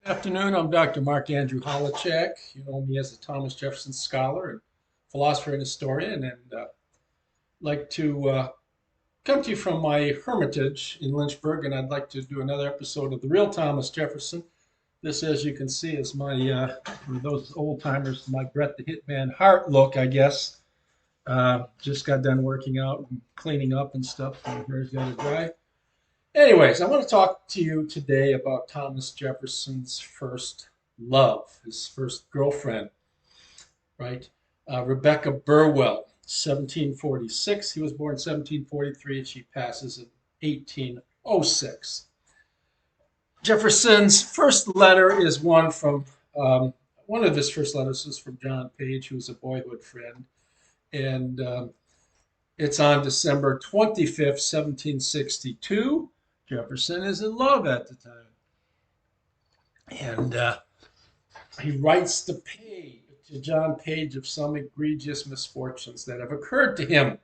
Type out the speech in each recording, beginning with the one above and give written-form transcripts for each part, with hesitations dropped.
Good afternoon. I'm Dr. Mark Andrew Holacek. You know me as a Thomas Jefferson scholar and philosopher and historian, and like to come to you from my hermitage in Lynchburg, and I'd like to do another episode of the real Thomas Jefferson. This, as you can see, is my for those old timers, my Brett the Hitman Hart look, I guess. Just got done working out and cleaning up and stuff. My hair's got to dry. Anyways, I want to talk to you today about Thomas Jefferson's first love, his first girlfriend, right? Rebecca Burwell, 1746. He was born 1743 and she passes in 1806. Jefferson's first letter is one of his first letters is from John Page, who was a boyhood friend. And it's on December 25th, 1762. Jefferson is in love at the time. And he writes to John Page of some egregious misfortunes that have occurred to him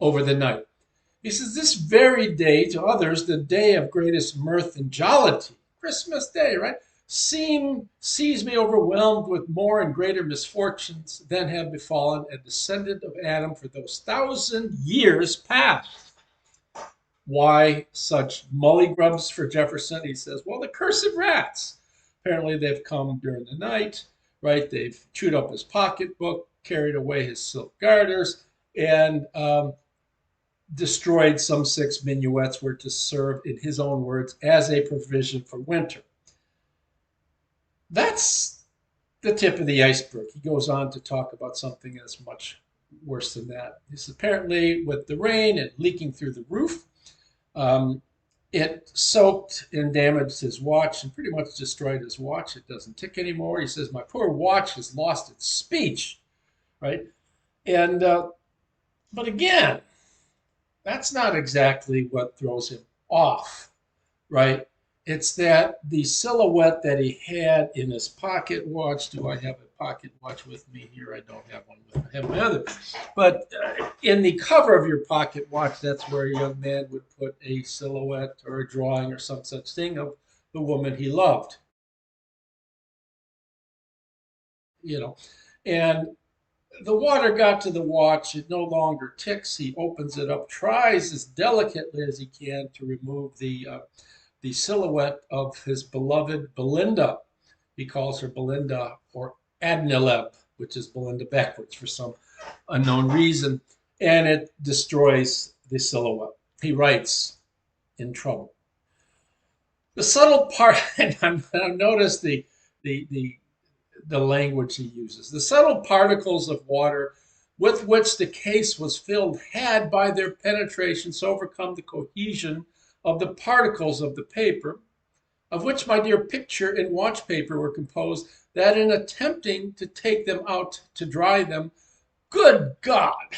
over the night. He says, "This very day, to others, the day of greatest mirth and jollity, Christmas Day, right? Sees me overwhelmed with more and greater misfortunes than have befallen a descendant of Adam for those 1,000 years past." Why such mullygrubs for Jefferson? He says, well, the cursed rats. Apparently, they've come during the night, right? They've chewed up his pocketbook, carried away his silk garters, and destroyed some 6 minuets were to serve, in his own words, as a provision for winter. That's the tip of the iceberg. He goes on to talk about something that's much worse than that. This apparently, with the rain and leaking through the roof, um, it soaked and damaged his watch and pretty much destroyed his watch. It doesn't tick anymore. He says, "My poor watch has lost its speech," right? And but again, that's not exactly what throws him off, right? It's that the silhouette that he had in his pocket watch. Do I have a pocket watch with me here? I don't have one with me. I have my other. But in the cover of your pocket watch, that's where a young man would put a silhouette or a drawing or some such thing of the woman he loved, you know. And the water got to the watch. It no longer ticks. He opens it up, tries as delicately as he can to remove the silhouette of his beloved Belinda. He calls her Belinda or Adnileb, which is Belinda backwards for some unknown reason, and it destroys the silhouette. He writes, "In trouble." The subtle part, and I've noticed the the the language he uses. The subtle particles of water with which the case was filled had, by their penetration, so overcome the cohesion of the particles of the paper, of which my dear picture and watch paper were composed, that in attempting to take them out to dry them, good God,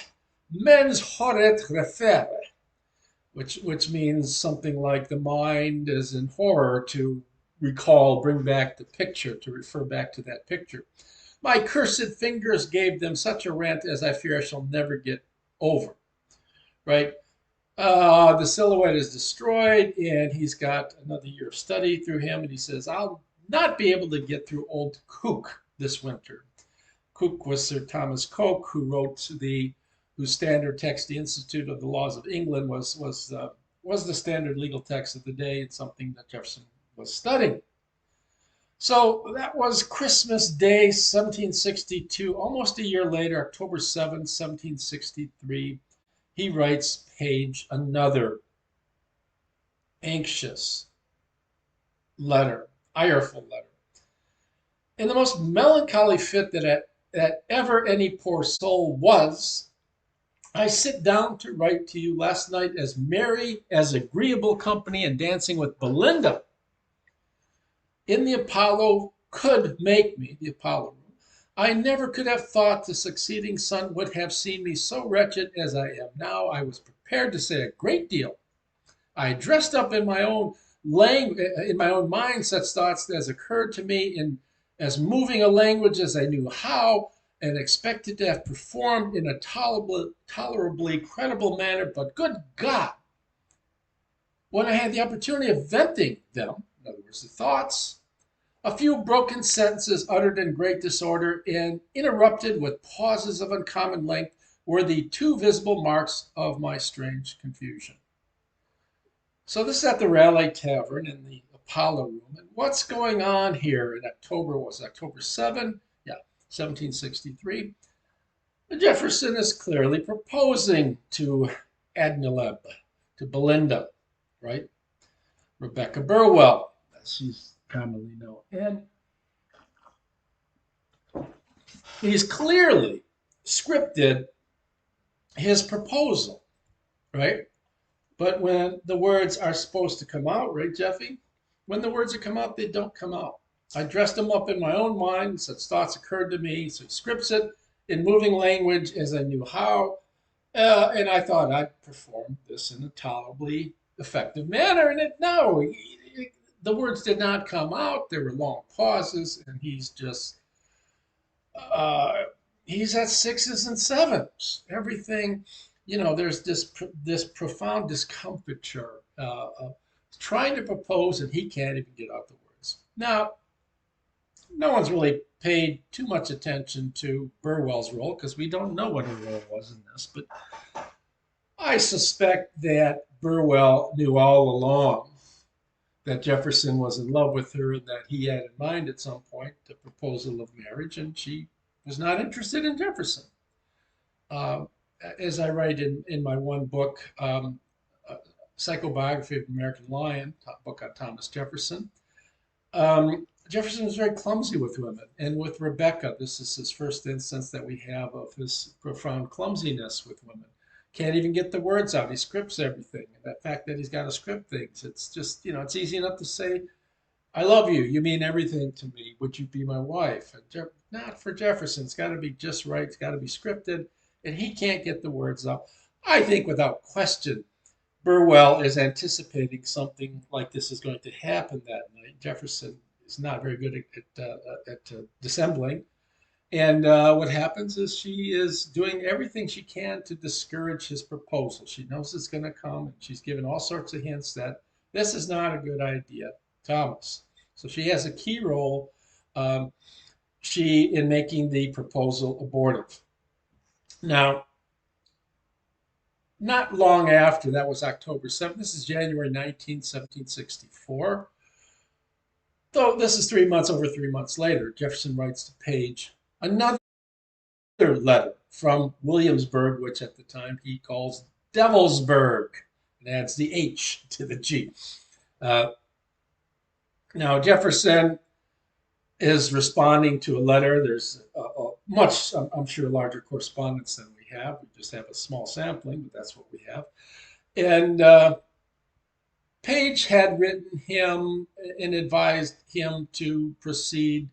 mens horret referre, which means something like the mind is in horror to recall, bring back the picture, to refer back to that picture. My cursed fingers gave them such a rent as I fear I shall never get over. Right? The silhouette is destroyed, and he's got another year of study through him. And he says, "I'll not be able to get through old Cook this winter." Cook was Sir Thomas Coke, who wrote whose standard text, the Institute of the Laws of England, was the standard legal text of the day. It's something that Jefferson was studying. So that was Christmas Day, 1762. Almost a year later, October 7th, 1763, he writes Page another anxious letter, ireful letter. In the most melancholy fit that ever any poor soul was, I sit down to write to you last night as merry as agreeable company and dancing with Belinda in the Apollo could make me, the Apollo room. I never could have thought the succeeding sun would have seen me so wretched as I am now. I was prepared to say a great deal. I dressed up in my own mind such thoughts as occurred to me in as moving a language as I knew how, and expected to have performed in a tolerably credible manner. But good God, when I had the opportunity of venting them, in other words, the thoughts, A few broken sentences uttered in great disorder and interrupted with pauses of uncommon length were the two visible marks of my strange confusion. So this is at the Raleigh Tavern in the Apollo Room. And what's going on here in October was October 7, yeah, 1763. Jefferson is clearly proposing to Adnaleb, to Belinda, right? Rebecca Burwell, as she's commonly known. And he's clearly scripted his proposal, right? But when the words are supposed to come out, right, Jeffy? When the words are come out, they don't come out. I dressed them up in my own mind, such thoughts occurred to me, so he scripts it in moving language as I knew how, and I thought I'd perform this in a tolerably effective manner. And the words did not come out. There were long pauses, and uh, he's at sixes and sevens. Everything, there's this profound discomfiture of trying to propose, and he can't even get out the words. Now, no one's really paid too much attention to Burwell's role because we don't know what her role was in this, but I suspect that Burwell knew all along that Jefferson was in love with her and that he had in mind at some point the proposal of marriage, and she was not interested in Jefferson. Uh, as I write in my one book, Psychobiography of an American Lion, book on Thomas Jefferson, Jefferson was very clumsy with women. And with Rebecca, this is his first instance that we have of his profound clumsiness with women. Can't even get the words out. He scripts everything. And the fact that he's got to script things, it's just, it's easy enough to say, I love you. You mean everything to me. Would you be my wife? And not for Jefferson. It's got to be just right. It's got to be scripted. And he can't get the words out. I think without question, Burwell is anticipating something like this is going to happen that night. Jefferson is not very good at dissembling. And what happens is she is doing everything she can to discourage his proposal. She knows it's going to come, and she's given all sorts of hints that this is not a good idea, Thomas. So she has a key role, in making the proposal abortive. Now, not long after, that was October 7th, this is January 19th, 1764. Though this is over 3 months later, Jefferson writes to Page another letter from Williamsburg, which at the time he calls Devilsburg, and adds the H to the G. Now, Jefferson is responding to a letter. There's much, I'm sure, larger correspondence than we have. We just have a small sampling, but that's what we have. And Page had written him and advised him to proceed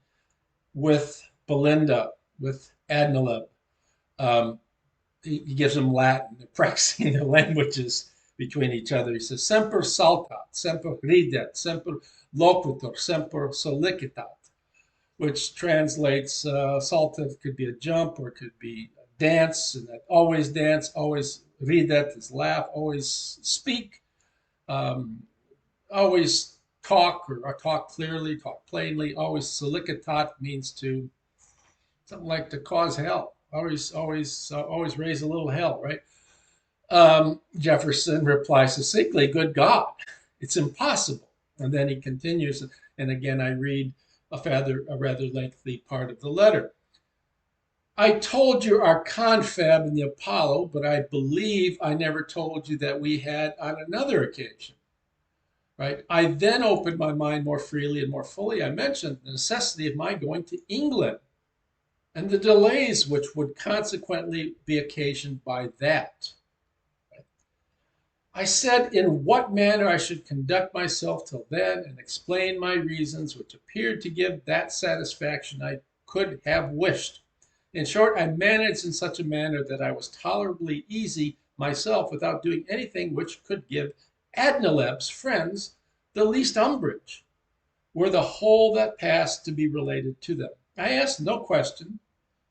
with Belinda, with Adnaleb. He gives them Latin, practicing the languages between each other. He says, Semper saltat, semper ridet, semper loquitur, semper solicitat, which translates, saltat could be a jump or it could be a dance, and that always dance, always ridet is laugh, always speak, always talk or talk clearly, talk plainly, always solicitat means to something like to cause hell. Always raise a little hell, right? Jefferson replies succinctly, "Good God, it's impossible." And then he continues, and again I read a rather lengthy part of the letter. I told you our confab in the Apollo, but I believe I never told you that we had on another occasion. Right? I then opened my mind more freely and more fully. I mentioned the necessity of my going to England and the delays which would consequently be occasioned by that. I said in what manner I should conduct myself till then, and explain my reasons, which appeared to give that satisfaction I could have wished. In short, I managed in such a manner that I was tolerably easy myself without doing anything which could give Adnaleb's friends the least umbrage, were the whole that passed to be related to them. I asked no question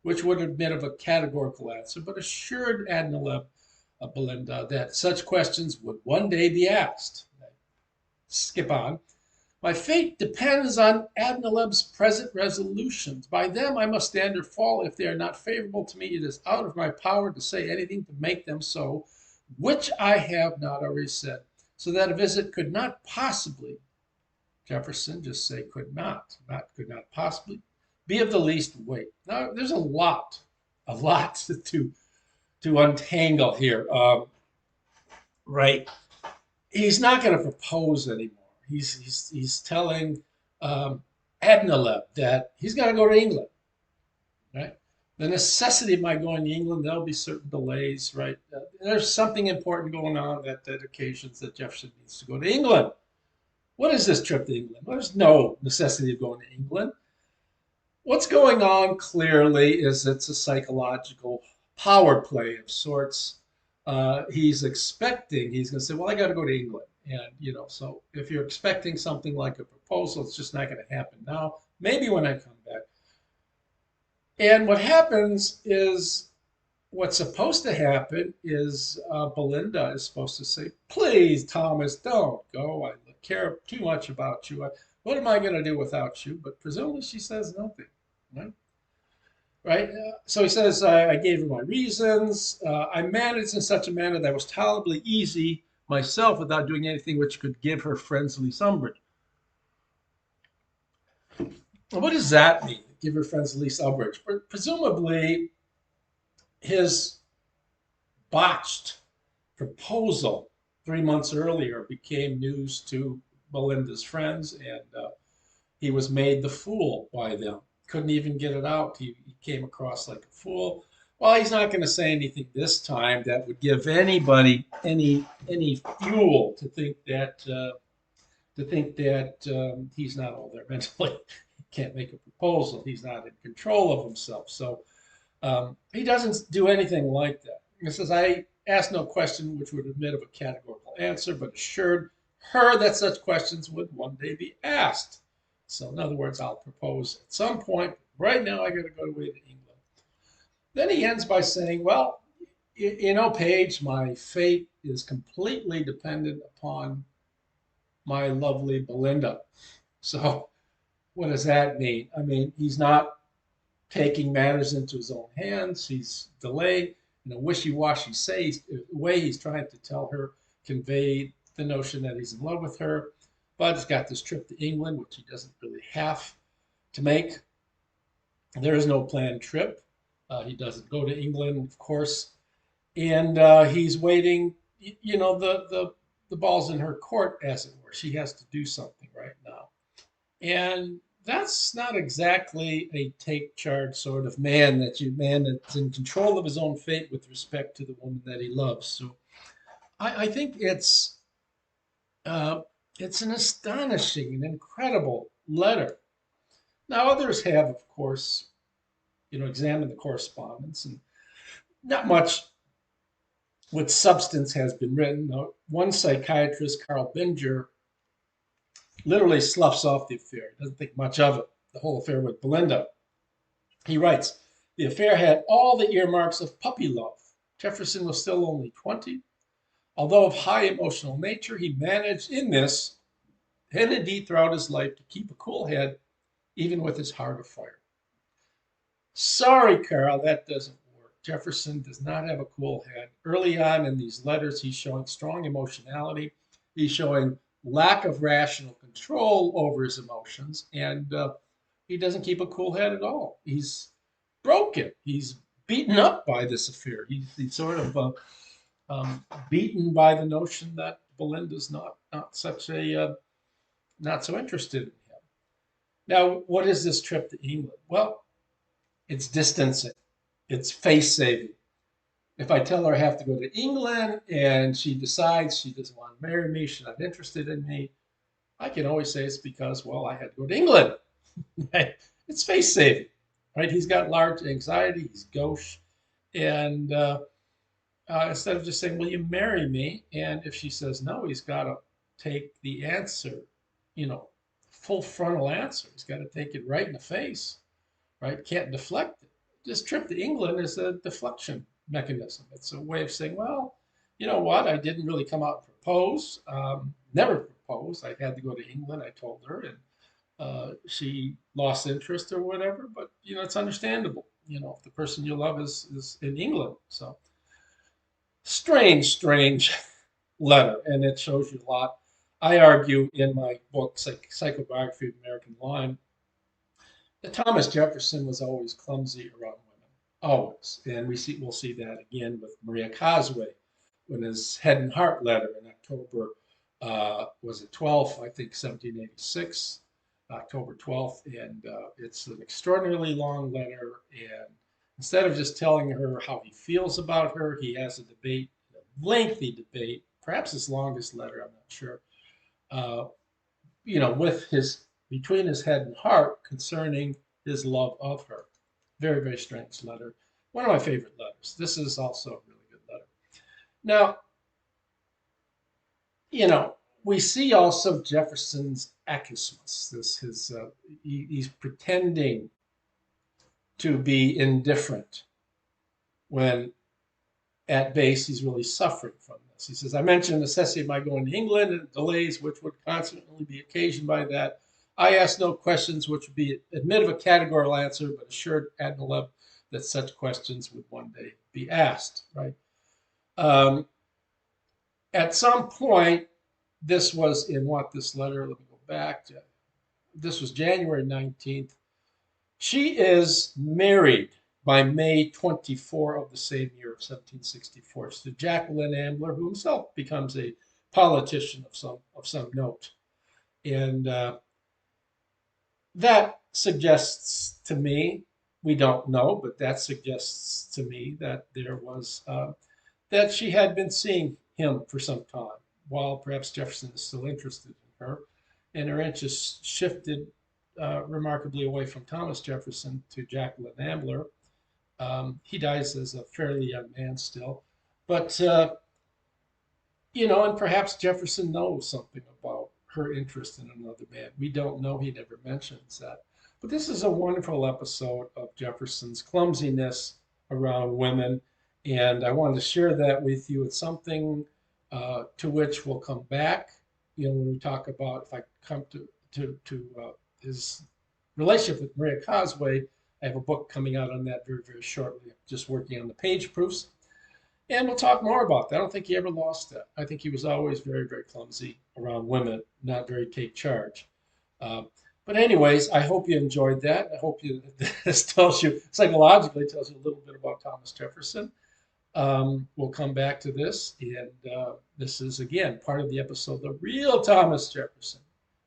which would admit of a categorical answer, but assured Adnaleb Belinda that such questions would one day be asked. Skip on. My fate depends on Abnaleb's present resolutions. By them I must stand or fall. If they are not favorable to me, it is out of my power to say anything to make them so, which I have not already said. So that a visit could not possibly, Jefferson just say could not possibly be of the least weight. Now, there's a lot to untangle here. Right. He's not going to propose anymore. He's telling um, Abnaleb that he's got to go to England, right? The necessity of my going to England, there'll be certain delays, right? There's something important going on that occasions that Jefferson needs to go to England. What is this trip to England? Well, there's no necessity of going to England. What's going on clearly is it's a psychological power play of sorts. He's expecting, he's going to say, well, I got to go to England. And, so if you're expecting something like a proposal, it's just not going to happen now. Maybe when I come back. And what happens is what's supposed to happen is Belinda is supposed to say, please, Thomas, don't go. I care too much about you. What am I going to do without you? But presumably she says nothing, right? Right? So he says, I gave her my reasons. I managed in such a manner that was tolerably easy myself without doing anything which could give her friendly umbrage. What does that mean? Give her friendly umbrage? Presumably, his botched proposal 3 months earlier became news to Belinda's friends, and he was made the fool by them. Couldn't even get it out. He came across like a fool. Well, he's not going to say anything this time that would give anybody any fuel to think that he's not all there mentally. He can't make a proposal. He's not in control of himself. So he doesn't do anything like that. He says, I asked no question which would admit of a categorical answer, but assured her that such questions would one day be asked. So, in other words, I'll propose at some point. Right now, I got to go away to England. Then he ends by saying, well, Paige, my fate is completely dependent upon my lovely Belinda. So, what does that mean? I mean, he's not taking matters into his own hands. He's delayed in a wishy-washy way. He's trying to tell her, convey the notion that he's in love with her. But he's got this trip to England, which he doesn't really have to make. There is no planned trip. He doesn't go to England, of course, and he's waiting. The ball's in her court, as it were. She has to do something right now, and that's not exactly a take charge sort of man that's in control of his own fate with respect to the woman that he loves. So I think it's an astonishing and incredible letter. Now others have, of course, examined the correspondence, and not much with substance has been written. Now, one psychiatrist, Carl Binger, literally sloughs off the affair. He doesn't think much of it, the whole affair with Belinda. He writes, the affair had all the earmarks of puppy love. Jefferson was still only 20. Although of high emotional nature, he managed in this, and indeed throughout his life, to keep a cool head, even with his heart afire. Sorry, Carl, that doesn't work. Jefferson does not have a cool head. Early on in these letters, he's showing strong emotionality. He's showing lack of rational control over his emotions, and he doesn't keep a cool head at all. He's broken. He's beaten up by this affair. He's sort of beaten by the notion that Belinda's not not so interested in him. Now, what is this trip to England? Well, it's distancing. It's face saving. If I tell her I have to go to England and she decides she doesn't want to marry me, she's not interested in me, I can always say it's because, well, I had to go to England. It's face saving, right? He's got large anxiety. He's gauche. And instead of just saying, will you marry me? And if she says no, he's got to take the answer, full frontal answer. He's got to take it right in the face, right? Can't deflect it. This trip to England is a deflection mechanism. It's a way of saying, well, you know what? I didn't really come out and propose, never propose. I had to go to England, I told her, and she lost interest or whatever. But it's understandable. If the person you love is in England, so strange letter, and it shows you a lot. I argue in my book, Psychobiography of American Lyme, that Thomas Jefferson was always clumsy around women, always, and we'll see that again with Maria Cosway, when his Head and Heart letter in October, was it 12th, I think 1786, October 12th, and it's an extraordinarily long letter, and instead of just telling her how he feels about her, he has a debate, a lengthy debate, perhaps his longest letter, I'm not sure, uh, with his between his head and heart concerning his love of her. Very, very strange letter. One of my favorite letters. This is also a really good letter. Now, you know, we see also Jefferson's achismus. He's pretending to be indifferent when at base he's really suffering from this. He says, I mentioned the necessity of my going to England and delays which would constantly be occasioned by that. I asked no questions which would be admit of a categorical answer, but assured Admiral Webb that such questions would one day be asked. Right. Um, at some point, this was in what this letter. Let me go back to. This was January 19th. She is married by May 24 of the same year of 1764 to Jacqueline Ambler, who himself becomes a politician of some note. And that suggests to me, we don't know, but that suggests to me that there was that she had been seeing him for some time, while perhaps Jefferson is still interested in her, and her interest shifted remarkably away from Thomas Jefferson to Jacqueline Ambler. He dies as a fairly young man still, but and perhaps Jefferson knows something about her interest in another man. We don't know. He never mentions that. But this is a wonderful episode of Jefferson's clumsiness around women, and I wanted to share that with you. It's something to which we'll come back. When we talk about, if I come to his relationship with Maria Cosway, I have a book coming out on that very, very shortly. I'm just working on the page proofs. And we'll talk more about that. I don't think he ever lost that. I think he was always very, very clumsy around women, not very take charge. Uh, but anyways, I hope you enjoyed that. I hope this tells you, psychologically, tells you a little bit about Thomas Jefferson. We'll come back to this. And this is, again, part of the episode, The Real Thomas Jefferson.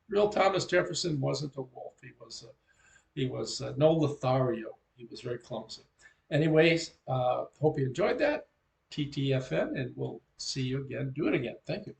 Real Thomas Jefferson wasn't a wolf. He was no Lothario. He was very clumsy. Anyways, hope you enjoyed that. TTFN, and we'll see you again. Do it again. Thank you.